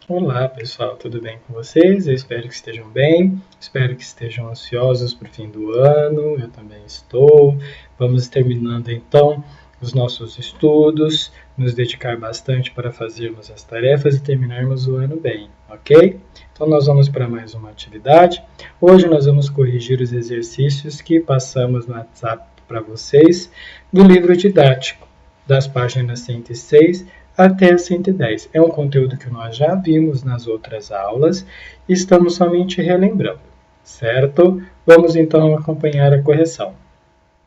Olá pessoal, tudo bem com vocês? Eu espero que estejam bem, espero que estejam ansiosos para o fim do ano, eu também estou. Vamos terminando então os nossos estudos, nos dedicar bastante para fazermos as tarefas e terminarmos o ano bem, ok? Então nós vamos para mais uma atividade. Hoje nós vamos corrigir os exercícios que passamos no WhatsApp para vocês do livro didático, das páginas 106 até 110. É um conteúdo que nós já vimos nas outras aulas e estamos somente relembrando, certo? Vamos então acompanhar a correção.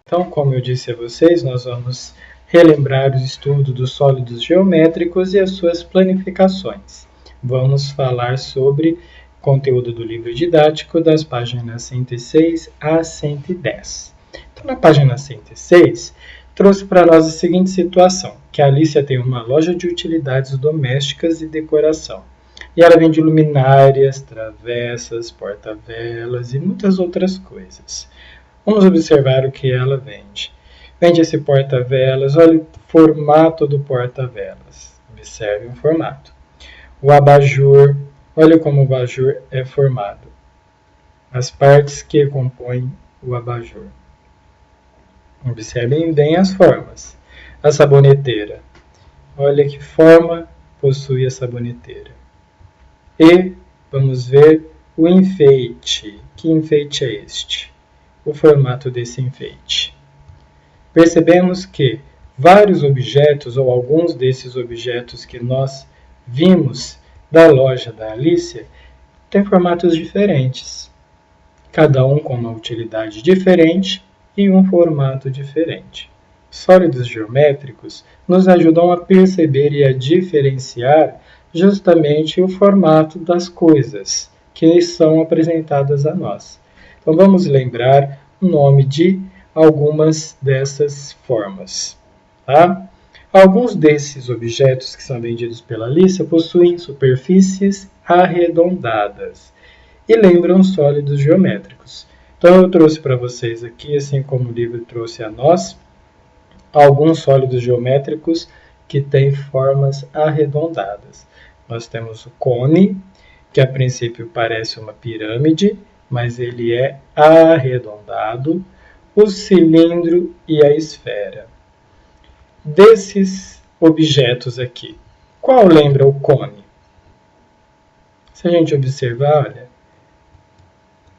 Então, como eu disse a vocês, nós vamos relembrar o estudo dos sólidos geométricos e as suas planificações. Vamos falar sobre o conteúdo do livro didático das páginas 106 a 110. Então, na página 106, trouxe para nós a seguinte situação, que a Alicia tem uma loja de utilidades domésticas e decoração. E ela vende luminárias, travessas, porta-velas e muitas outras coisas. Vamos observar o que ela vende. Vende esse porta-velas, olha o formato do porta-velas. Observe o formato. O abajur, olha como o abajur é formado. As partes que compõem o abajur. Observem bem as formas. A saboneteira. Olha que forma possui a saboneteira. E vamos ver o enfeite. Que enfeite é este? O formato desse enfeite. Percebemos que vários objetos, ou alguns desses objetos que nós vimos da loja da Alicia, têm formatos diferentes. Cada um com uma utilidade diferente e um formato diferente. Sólidos geométricos nos ajudam a perceber e a diferenciar justamente o formato das coisas que são apresentadas a nós. Então vamos lembrar o nome de algumas dessas formas. Tá? Alguns desses objetos que são vendidos pela Alicia possuem superfícies arredondadas e lembram sólidos geométricos. Então eu trouxe para vocês aqui, assim como o livro trouxe a nós, alguns sólidos geométricos que têm formas arredondadas. Nós temos o cone, que a princípio parece uma pirâmide, mas ele é arredondado, o cilindro e a esfera. Desses objetos aqui, qual lembra o cone? Se a gente observar, olha,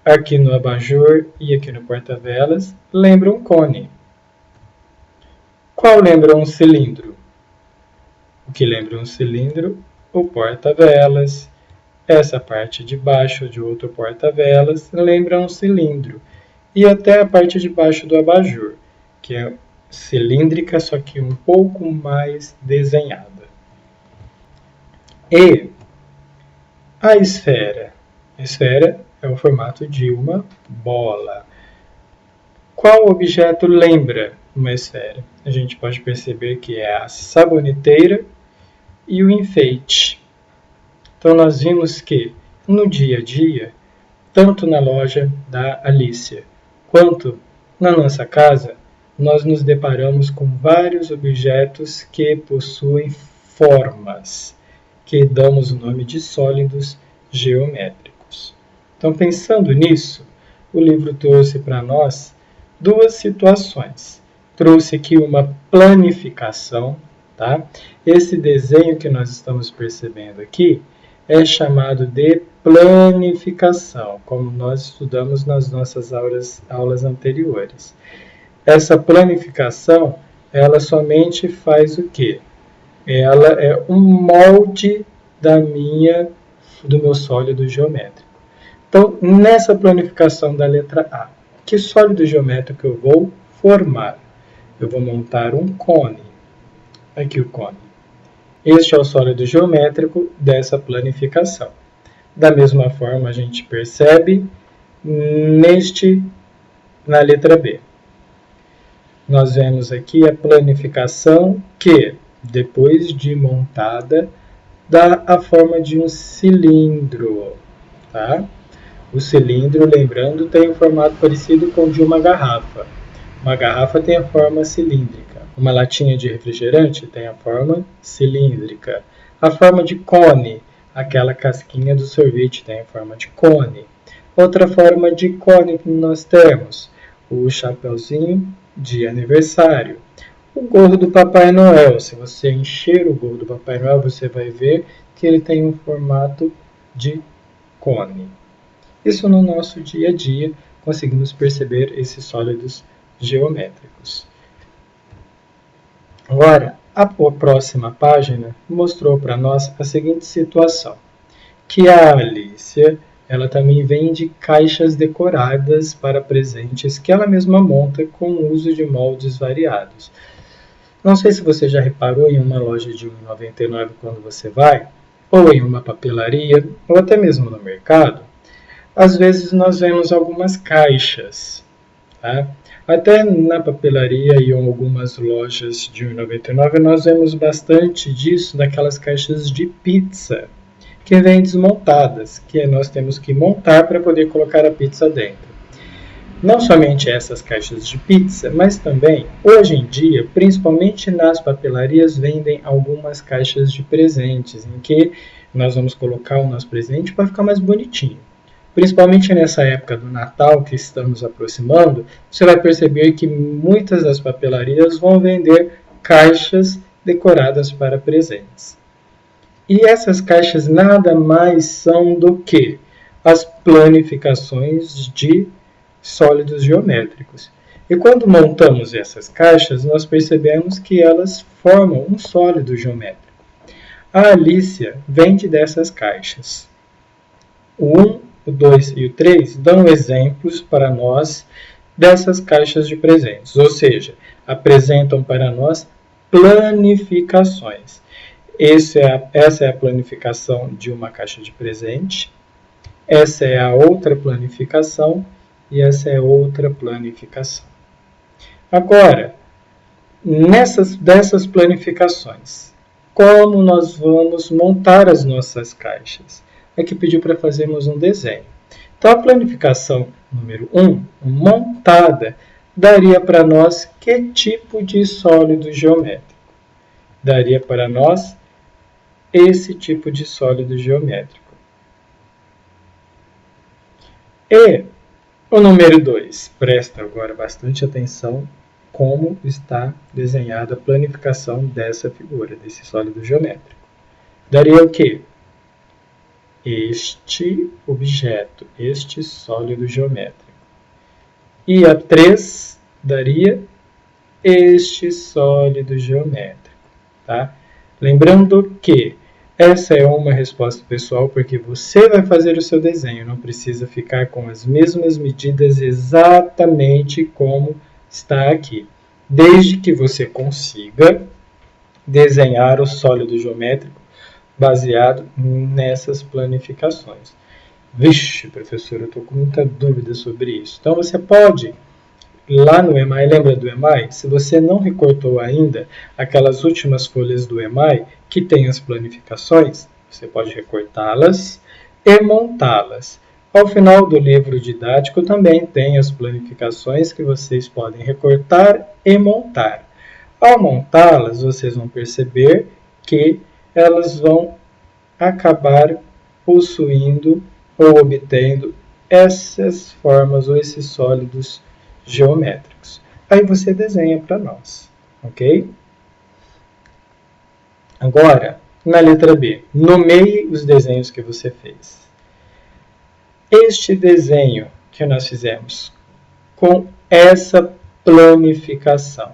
aqui no abajur e aqui no porta-velas, lembra um cone. Qual lembra um cilindro? O que lembra um cilindro? O porta-velas. Essa parte de baixo de outro porta-velas lembra um cilindro. E até a parte de baixo do abajur, que é cilíndrica, só que um pouco mais desenhada. E a esfera? A esfera é o formato de uma bola. Qual objeto lembra uma esfera? A gente pode perceber que é a saboneteira e o enfeite. Então nós vimos que no dia a dia, tanto na loja da Alicia quanto na nossa casa, nós nos deparamos com vários objetos que possuem formas, que damos o nome de sólidos geométricos. Então, pensando nisso, o livro trouxe para nós duas situações. Trouxe aqui uma planificação, tá? Esse desenho que nós estamos percebendo aqui é chamado de planificação, como nós estudamos nas nossas aulas anteriores. Essa planificação, ela somente faz o quê? Ela é um molde do meu sólido geométrico. Então, nessa planificação da letra A, que sólido geométrico eu vou formar? Eu vou montar um cone. Aqui o cone. Este é o sólido geométrico dessa planificação. Da mesma forma, a gente percebe na letra B. Nós vemos aqui a planificação que, depois de montada, dá a forma de um cilindro. Tá? O cilindro, lembrando, tem um formato parecido com o de uma garrafa. Uma garrafa tem a forma cilíndrica. Uma latinha de refrigerante tem a forma cilíndrica. A forma de cone aquela casquinha do sorvete tem a forma de cone. Outra forma de cone que nós temos, o chapeuzinho de aniversário. O gorro do Papai Noel, se você encher o gorro do Papai Noel, você vai ver que ele tem um formato de cone. Isso no nosso dia a dia, conseguimos perceber esses sólidos geométricos. Agora, a próxima página mostrou para nós a seguinte situação, que a Alicia, ela também vende caixas decoradas para presentes que ela mesma monta com o uso de moldes variados. Não sei se você já reparou em uma loja de R$ 1,99 quando você vai, ou em uma papelaria, ou até mesmo no mercado, às vezes nós vemos algumas caixas, tá? Até na papelaria e em algumas lojas de R$ 1,99 nós vemos bastante disso daquelas caixas de pizza, que vêm desmontadas, que nós temos que montar para poder colocar a pizza dentro. Não somente essas caixas de pizza, mas também, hoje em dia, principalmente nas papelarias, vendem algumas caixas de presentes, em que nós vamos colocar o nosso presente para ficar mais bonitinho. Principalmente nessa época do Natal que estamos aproximando, você vai perceber que muitas das papelarias vão vender caixas decoradas para presentes. E essas caixas nada mais são do que as planificações de sólidos geométricos. E quando montamos essas caixas, nós percebemos que elas formam um sólido geométrico. A Alicia vende dessas caixas. O 1, o 2 e o 3 dão exemplos para nós dessas caixas de presentes, ou seja, apresentam para nós planificações. Essa é a planificação de uma caixa de presente, essa é a outra planificação e essa é outra planificação. Agora, dessas planificações, como nós vamos montar as nossas caixas? Aqui pediu para fazermos um desenho. Então, a planificação número 1, montada, daria para nós que tipo de sólido geométrico? Daria para nós esse tipo de sólido geométrico. E o número 2, presta agora bastante atenção como está desenhada a planificação dessa figura, desse sólido geométrico. Daria o quê? Este objeto, este sólido geométrico. E a 3 daria este sólido geométrico. Tá? Lembrando que essa é uma resposta pessoal porque você vai fazer o seu desenho, não precisa ficar com as mesmas medidas exatamente como está aqui. Desde que você consiga desenhar o sólido geométrico baseado nessas planificações. Vixe, professor, eu estou com muita dúvida sobre isso. Então você pode, lá no EMAI, lembra do EMAI? Se você não recortou ainda aquelas últimas folhas do EMAI, que tem as planificações, você pode recortá-las e montá-las. Ao final do livro didático também tem as planificações que vocês podem recortar e montar. Ao montá-las, vocês vão perceber que elas vão acabar possuindo ou obtendo essas formas ou esses sólidos geométricos. Aí você desenha para nós, ok? Agora, na letra B, nomeie os desenhos que você fez. Este desenho que nós fizemos com essa planificação,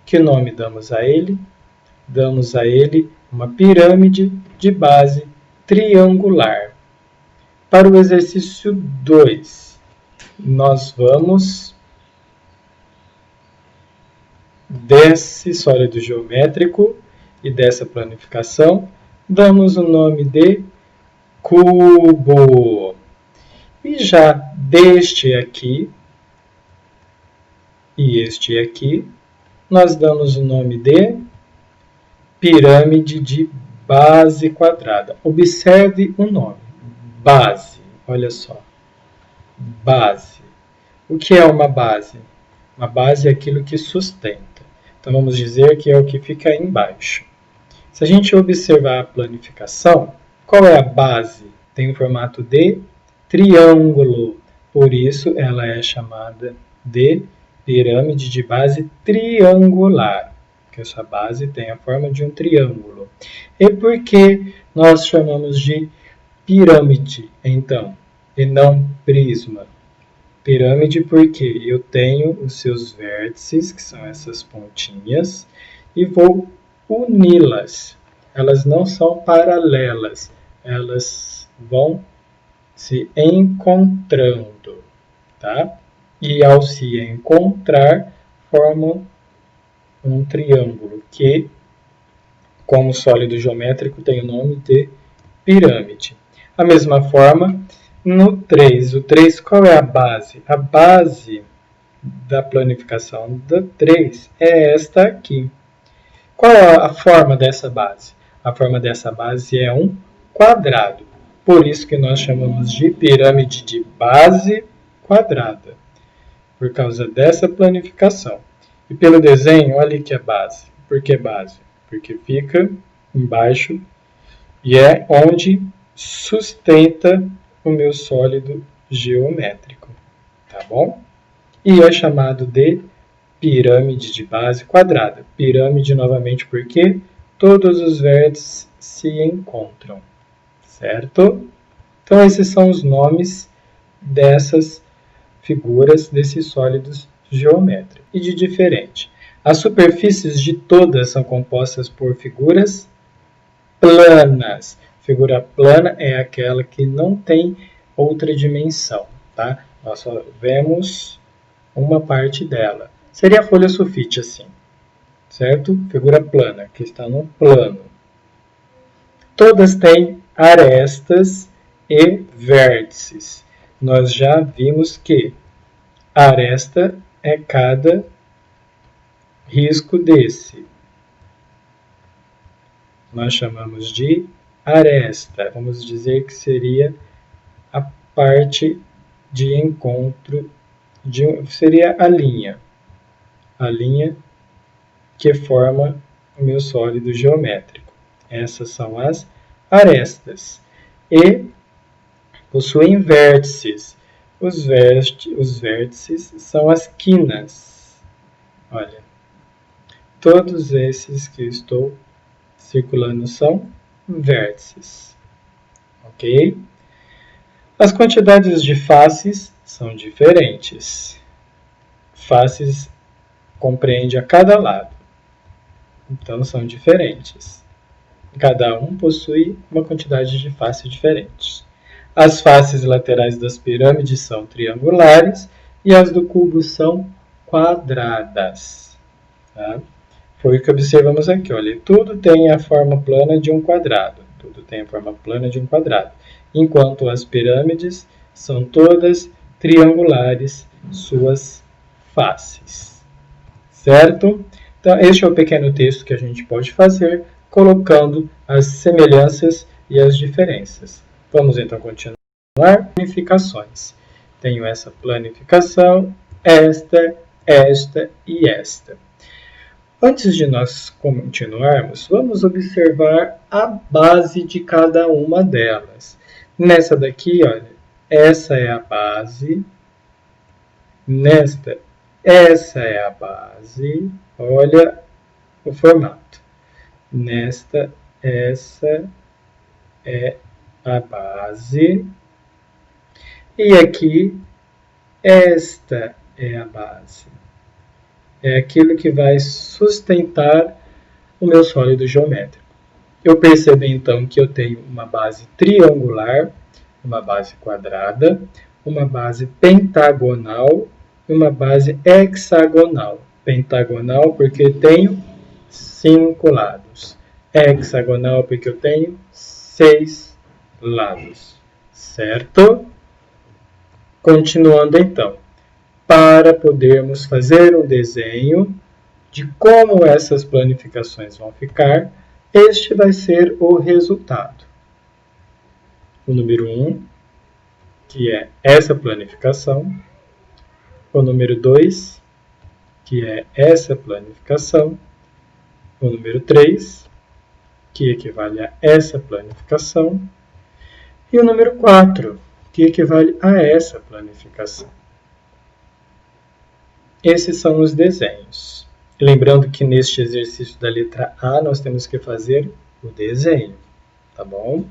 que nome damos a ele? Damos a ele uma pirâmide de base triangular. Para o exercício 2, nós vamos desse sólido geométrico e dessa planificação, damos o nome de cubo. E já deste aqui e este aqui, nós damos o nome de pirâmide de base quadrada. Observe o nome, base. Olha só, base. O que é uma base? Uma base é aquilo que sustenta. Então vamos dizer que é o que fica aí embaixo. Se a gente observar a planificação, Qual é a base? Tem o formato de triângulo. Por isso, ela é chamada de pirâmide de base triangular, porque essa base tem a forma de um triângulo. E por que nós chamamos de pirâmide, então, e não prisma? Pirâmide porque eu tenho os seus vértices, que são essas pontinhas, e vou uni-las. Elas não são paralelas, elas vão se encontrando, tá? E ao se encontrar, formam um triângulo, que, como sólido geométrico, tem o nome de pirâmide. A mesma forma, no 3. O 3, qual é a base? A base da planificação do 3 é esta aqui. Qual é a forma dessa base? A forma dessa base é um quadrado. Por isso que nós chamamos de pirâmide de base quadrada, por causa dessa planificação. E pelo desenho, olha aqui a base. Por que base? Porque fica embaixo e é onde sustenta o meu sólido geométrico, tá bom? E é chamado de pirâmide de base quadrada. Pirâmide novamente porque todos os vértices se encontram, certo? Então esses são os nomes dessas figuras, desses sólidos geométricos. E de diferente, as superfícies de todas são compostas por figuras planas. Figura plana é aquela que não tem outra dimensão, tá? Nós só vemos uma parte dela. Seria a folha sulfite assim, certo? Figura plana, que está no plano. Todas têm arestas e vértices. Nós já vimos que aresta é cada risco desse. Nós chamamos de aresta. Vamos dizer que seria a parte de encontro, seria a linha que forma o meu sólido geométrico. Essas são as arestas. E possuem vértices. Os vértices são as quinas. Olha, todos esses que eu estou circulando são vértices, ok? As quantidades de faces são diferentes. Faces compreende a cada lado, então são diferentes. Cada um possui uma quantidade de faces diferentes. As faces laterais das pirâmides são triangulares e as do cubo são quadradas, tá? Foi o que observamos aqui. Olha, tudo tem a forma plana de um quadrado. Tudo tem a forma plana de um quadrado. Enquanto as pirâmides são todas triangulares, suas faces. Certo? Então, este é o pequeno texto que a gente pode fazer, colocando as semelhanças e as diferenças. Vamos então continuar. Planificações. Tenho essa planificação, esta e esta. Antes de nós continuarmos, vamos observar a base de cada uma delas. Nessa daqui, olha, essa é a base. Essa é a base. Olha o formato. Essa é a base. E aqui, esta é a base. É aquilo que vai sustentar o meu sólido geométrico. Eu percebo então que eu tenho uma base triangular, uma base quadrada, uma base pentagonal e uma base hexagonal. Pentagonal porque eu tenho 5 lados. Hexagonal porque eu tenho 6 lados. Certo? Continuando então. Para podermos fazer um desenho de como essas planificações vão ficar, este vai ser o resultado. O número 1, que é essa planificação. O número 2, que é essa planificação. O número 3, que equivale a essa planificação. E o número 4, que equivale a essa planificação. Esses são os desenhos. Lembrando que neste exercício da letra A nós temos que fazer o desenho, tá bom?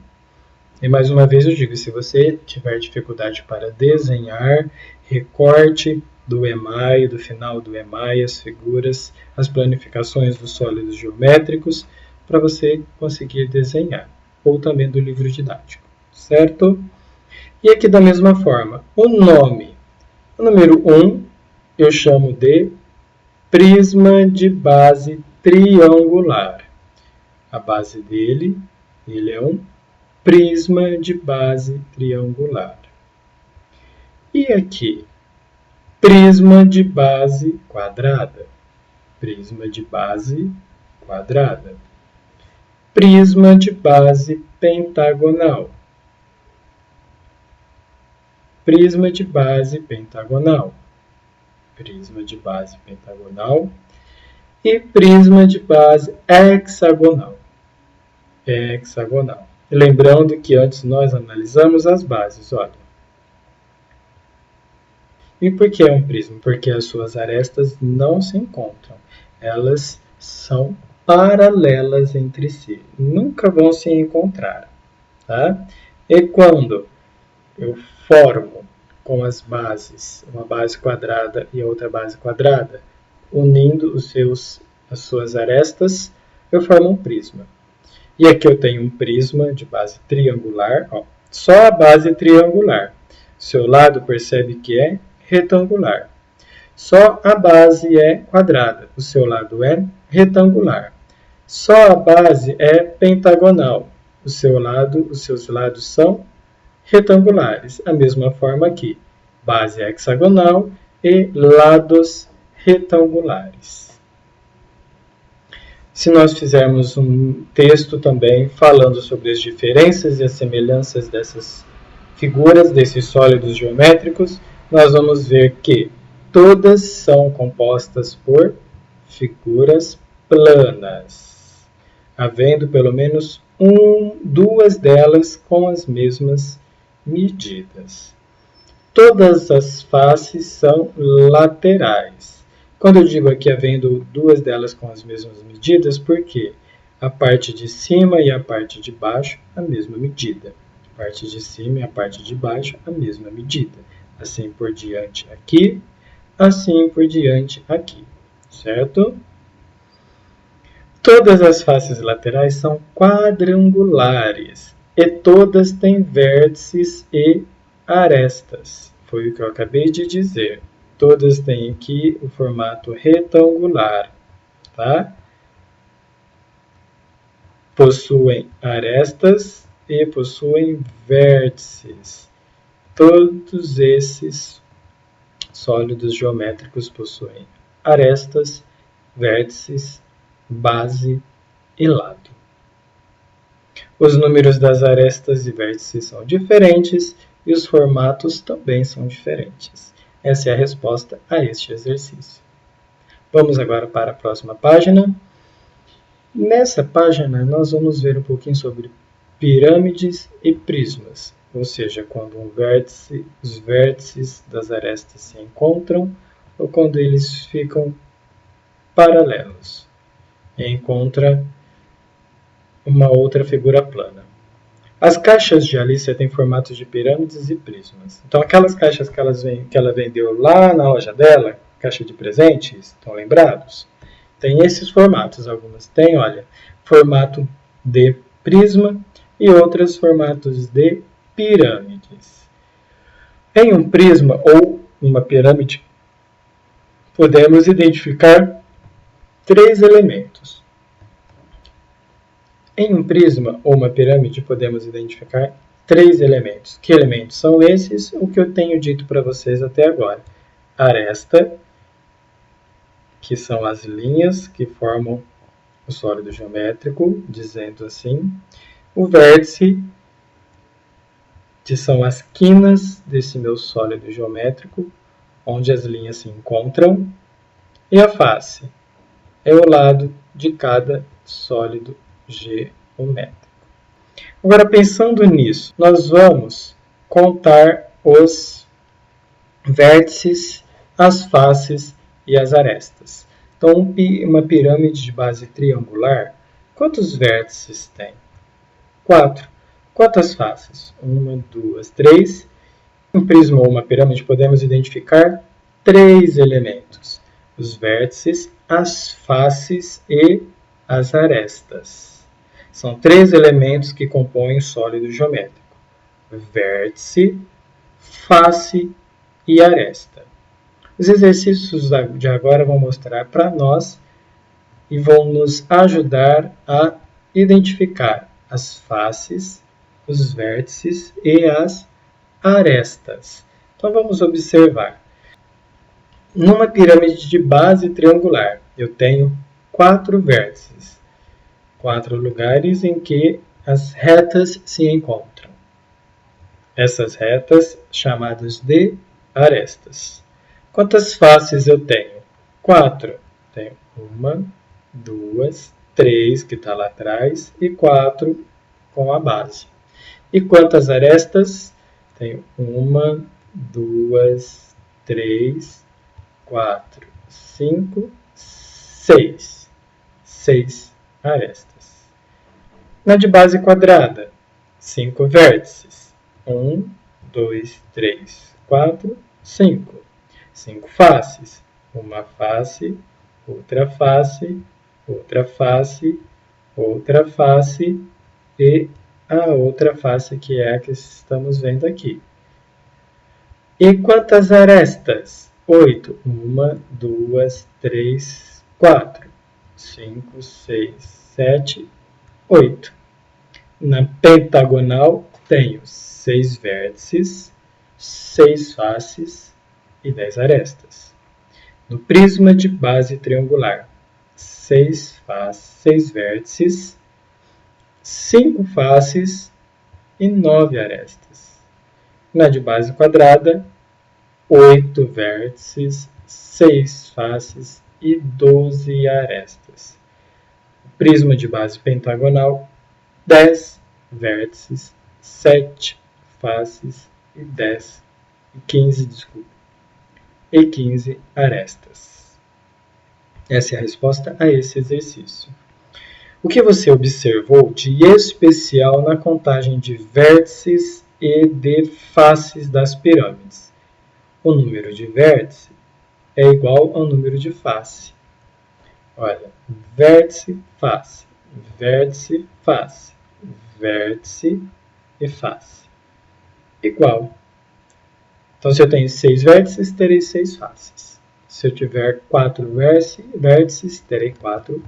E mais uma vez eu digo, se você tiver dificuldade para desenhar, recorte do EMAI, do final do EMAI, as figuras, as planificações dos sólidos geométricos, para você conseguir desenhar, ou também do livro didático, certo? E aqui da mesma forma, o nome. O número 1 eu chamo de prisma de base triangular. A base dele, ele é um prisma de base triangular. E aqui, prisma de base quadrada. Prisma de base quadrada. Prisma de base pentagonal. Prisma de base pentagonal. Prisma de base pentagonal. E prisma de base hexagonal. Hexagonal. Lembrando que antes nós analisamos as bases, olha. E por que é um prisma? Porque as suas arestas não se encontram. Elas são paralelas entre si. Nunca vão se encontrar. Tá? E quando eu formo com as bases, uma base quadrada e outra base quadrada, unindo as suas arestas, eu formo um prisma. E aqui eu tenho um prisma de base triangular, ó, só a base triangular. Seu lado percebe que é retangular. Só a base é quadrada, o seu lado é retangular. Só a base é pentagonal, os seus lados são retangulares. A mesma forma aqui, base hexagonal e lados retangulares. Se nós fizermos um texto também falando sobre as diferenças e as semelhanças dessas figuras, desses sólidos geométricos, nós vamos ver que todas são compostas por figuras planas, havendo pelo menos duas delas com as mesmas medidas. Todas as faces são laterais. Quando eu digo aqui havendo duas delas com as mesmas medidas, por quê? A parte de cima e a parte de baixo, a mesma medida. A parte de cima e a parte de baixo, a mesma medida. Assim por diante aqui, assim por diante aqui, certo? Todas as faces laterais são quadrangulares e todas têm vértices e arestas. Foi o que eu acabei de dizer. Todas têm aqui o formato retangular, tá? Possuem arestas e possuem vértices. Todos esses sólidos geométricos possuem arestas, vértices, base e lado. Os números das arestas e vértices são diferentes e os formatos também são diferentes. Essa é a resposta a este exercício. Vamos agora para a próxima página. Nessa página, nós vamos ver um pouquinho sobre pirâmides e prismas, ou seja, quando os vértices das arestas se encontram ou quando eles ficam paralelos e encontra uma outra figura plana. As caixas de Alicia têm formatos de pirâmides e prismas. Então, aquelas caixas que ela vendeu lá na loja dela, caixa de presentes, estão lembrados? Tem esses formatos. Algumas têm, olha, formato de prisma e outras formatos de pirâmides. Em um prisma ou uma pirâmide, podemos identificar 3 elementos. Em um prisma ou uma pirâmide, podemos identificar 3 elementos. Que elementos são esses? O que eu tenho dito para vocês até agora. Aresta, que são as linhas que formam o sólido geométrico, dizendo assim. O vértice, que são as quinas desse meu sólido geométrico, onde as linhas se encontram. E a face é o lado de cada sólido geométrico. Agora, pensando nisso, nós vamos contar os vértices, as faces e as arestas. Então, uma pirâmide de base triangular, quantos vértices tem? 4. Quantas faces? 1, 2, 3. Em um prisma ou uma pirâmide, podemos identificar 3 elementos: os vértices, as faces e as arestas. São 3 elementos que compõem o sólido geométrico: vértice, face e aresta. Os exercícios de agora vão mostrar para nós e vão nos ajudar a identificar as faces, os vértices e as arestas. Então vamos observar. Numa pirâmide de base triangular, eu tenho 4 vértices, 4 lugares em que as retas se encontram. Essas retas chamadas de arestas. Quantas faces eu tenho? 4. Tenho 1, 2, 3, que está lá atrás, e 4 com a base. E quantas arestas? Tenho 1, 2, 3, 4, 5, 6. 6 arestas. Na de base quadrada, 5 vértices. 1, 2, 3, 4, 5. 5 faces. Uma face, outra face, outra face, outra face e a outra face, que é a que estamos vendo aqui. E quantas arestas? 8. 1, 2, 3, 4, 5, 6, 7, 8. Na pentagonal, tenho 6 vértices, 6 faces e 10 arestas. No prisma de base triangular, 6 faces, 6 vértices, 5 faces e 9 arestas. Na de base quadrada, 8 vértices, 6 faces e 12 arestas. Prisma de base pentagonal, 10 vértices, 7 faces e 15 arestas. Essa é a resposta a esse exercício. O que você observou de especial na contagem de vértices e de faces das pirâmides? O número de vértice é igual ao número de face. Olha, vértice, face, vértice, face, vértice e face. Igual. Então, se eu tenho 6 vértices, terei 6 faces. Se eu tiver 4 vértices, terei 4.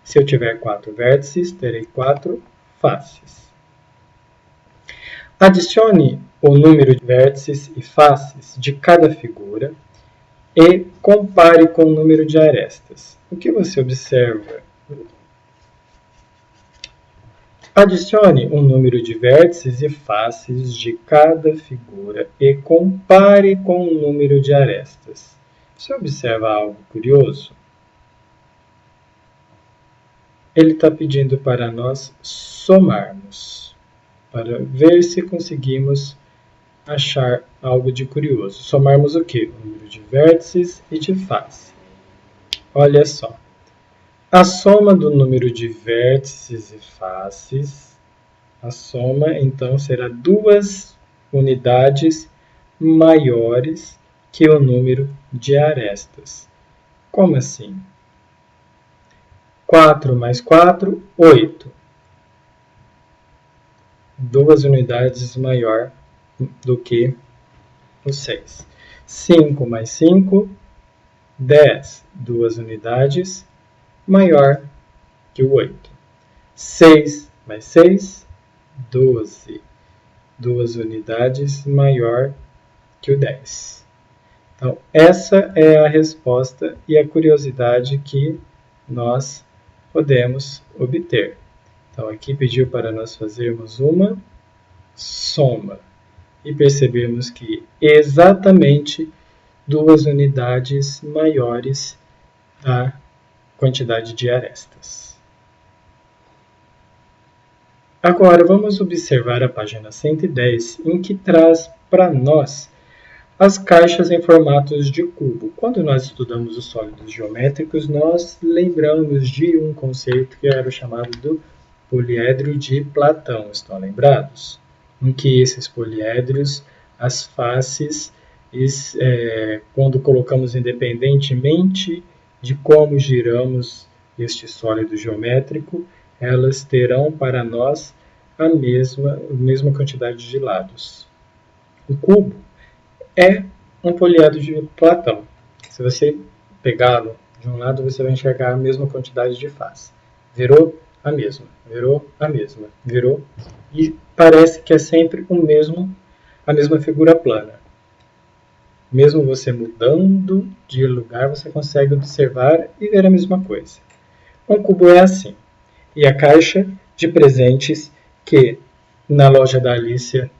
Se eu tiver 4 vértices, terei 4 faces. Adicione o número de vértices e faces de cada figura e compare com o número de arestas. O que você observa? Adicione o número de vértices e faces de cada figura e compare com o número de arestas. Você observa algo curioso? Ele está pedindo para nós somarmos, para ver se conseguimos achar algo de curioso. Somarmos o quê? O número de vértices e de face. Olha só. A soma do número de vértices e faces, a soma então será 2 unidades maiores que o número de arestas. Como assim? 4 mais 4, 8. 2 unidades maior do que o 6. 5 mais 5, 10. 2 unidades maior que o 8. 6 mais 6, 12. 2 unidades maior que o 10. Então, essa é a resposta e a curiosidade que nós podemos obter. Então, aqui pediu para nós fazermos uma soma e percebemos que exatamente 2 unidades maiores a quantidade de arestas. Agora vamos observar a página 110, em que traz para nós as caixas em formatos de cubo. Quando nós estudamos os sólidos geométricos, nós lembramos de um conceito que era o chamado do poliedro de Platão, estão lembrados? Em que esses poliedros, as faces, quando colocamos independentemente de como giramos este sólido geométrico, elas terão para nós a mesma quantidade de lados. O cubo é um poliedro de Platão. Se você pegá-lo de um lado, você vai enxergar a mesma quantidade de face. Virou a mesma, virou a mesma, virou. E parece que é sempre a mesma figura plana. Mesmo você mudando de lugar, você consegue observar e ver a mesma coisa. Um cubo é assim. E a caixa de presentes que na loja da Alicia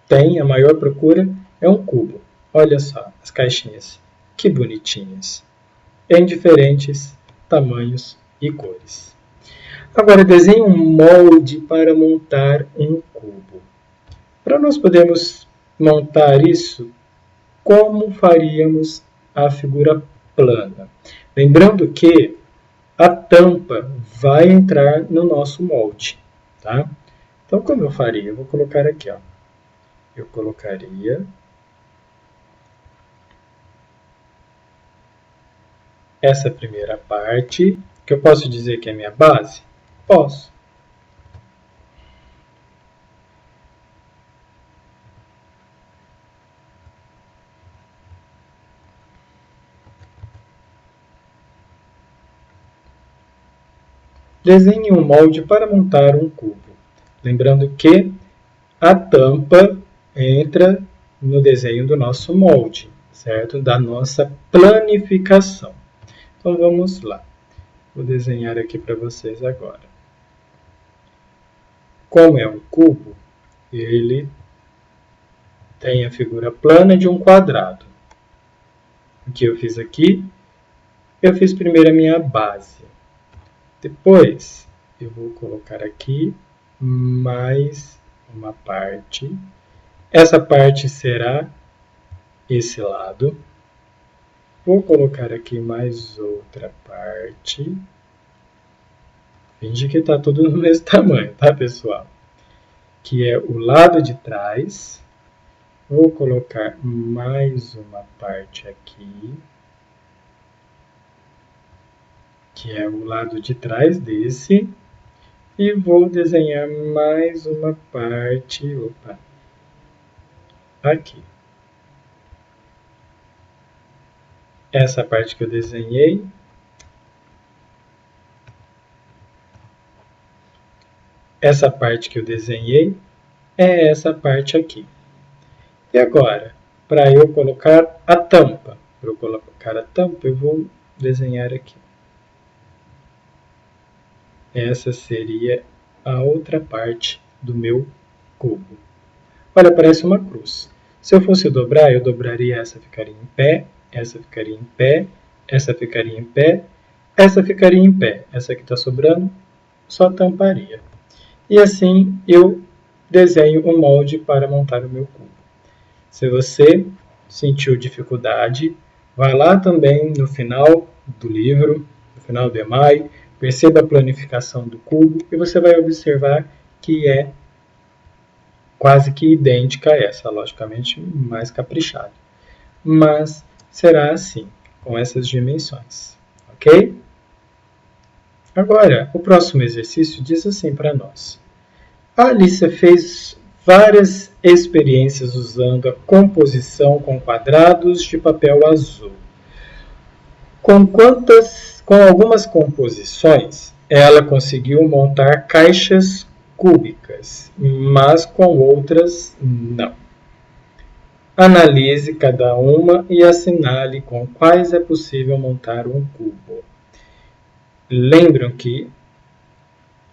tem a maior procura é um cubo. Olha só as caixinhas, que bonitinhas, em diferentes tamanhos e cores. Agora desenhe um molde para montar um cubo. Para nós podermos montar isso, como faríamos a figura plana? Lembrando que a tampa vai entrar no nosso molde, tá? Então como eu faria? Eu vou colocar aqui, ó. Eu colocaria essa primeira parte, que eu posso dizer que é minha base? Posso. Desenhe um molde para montar um cubo. Lembrando que a tampa entra no desenho do nosso molde, certo? Da nossa planificação. Então vamos lá. Vou desenhar aqui para vocês agora. Como é um cubo, ele tem a figura plana de um quadrado. O que eu fiz aqui? Eu fiz primeiro a minha base. Depois, eu vou colocar aqui mais uma parte. Essa parte será esse lado. Vou colocar aqui mais outra parte. Finge que está tudo no mesmo tamanho, tá, pessoal? Que é o lado de trás. Vou colocar mais uma parte aqui, que é o lado de trás desse. E vou desenhar mais uma parte, aqui. Essa parte que eu desenhei. Essa parte que eu desenhei é essa parte aqui. E agora, para eu colocar a tampa, eu vou desenhar aqui. Essa seria a outra parte do meu cubo. Olha, parece uma cruz. Se eu fosse dobrar, eu dobraria, essa ficaria em pé, essa ficaria em pé, essa ficaria em pé, essa ficaria em pé. Essa que está sobrando, só tamparia. E assim eu desenho um molde para montar o meu cubo. Se você sentiu dificuldade, vá lá também no final do livro, no final do EMAI, perceba a planificação do cubo e você vai observar que é quase que idêntica a essa, logicamente mais caprichada. Mas será assim, com essas dimensões, ok? Agora, o próximo exercício diz assim para nós. A Alicia fez várias experiências usando a composição com quadrados de papel azul. Com algumas composições, ela conseguiu montar caixas cúbicas, mas com outras não. Analise cada uma e assinale com quais é possível montar um cubo. Lembram que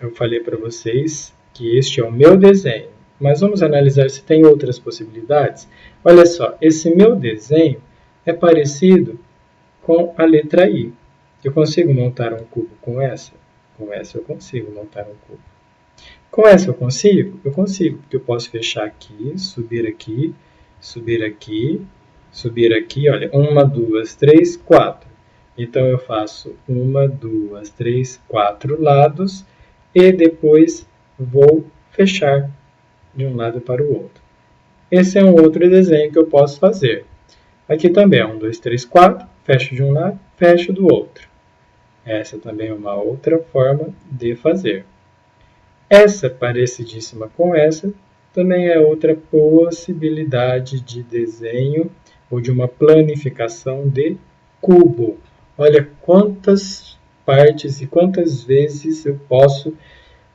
eu falei para vocês que este é o meu desenho, mas vamos analisar se tem outras possibilidades. Olha só, esse meu desenho é parecido com a letra I. Eu consigo montar um cubo com essa? Com essa eu consigo montar um cubo. Com essa eu consigo? Eu consigo, porque eu posso fechar aqui, subir aqui, subir aqui, subir aqui, olha, 1, 2, 3, 4. Então eu faço 1, 2, 3, 4 lados e depois vou fechar de um lado para o outro. Esse é um outro desenho que eu posso fazer. Aqui também é 1, 2, 3, 4, fecho de um lado, fecho do outro. Essa também é uma outra forma de fazer. Essa, parecidíssima com essa, também é outra possibilidade de desenho ou de uma planificação de cubo. Olha quantas partes e quantas vezes eu posso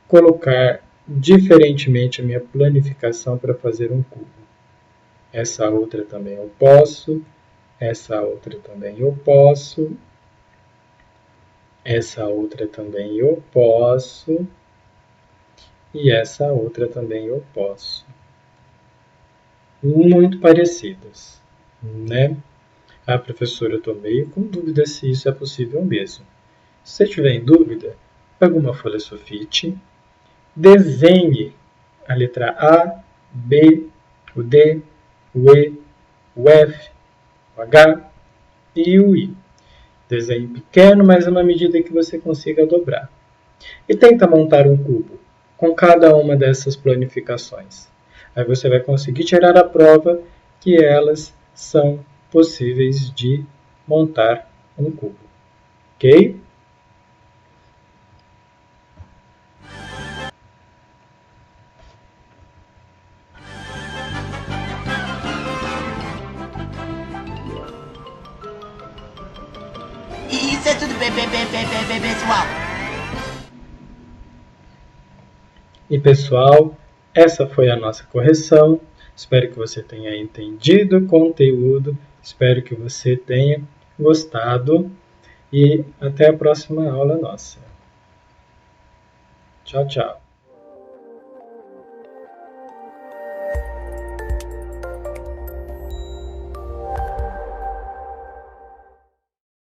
colocar diferentemente a minha planificação para fazer um cubo. Essa outra também eu posso, essa outra também eu posso, essa outra também eu posso e essa outra também eu posso. Muito parecidas, né? Ah, professora, eu estou meio com dúvida se isso é possível mesmo. Se você tiver em dúvida, pega uma folha sulfite, desenhe a letra A, B, o D, o E, o F, o H e o I. Desenhe pequeno, mas na medida que você consiga dobrar. E tenta montar um cubo com cada uma dessas planificações. Aí você vai conseguir tirar a prova que elas são possíveis de montar um cubo. Ok? Isso é tudo bem, pessoal. E pessoal, essa foi a nossa correção. Espero que você tenha entendido o conteúdo. Espero que você tenha gostado. E até a próxima aula nossa. Tchau, tchau.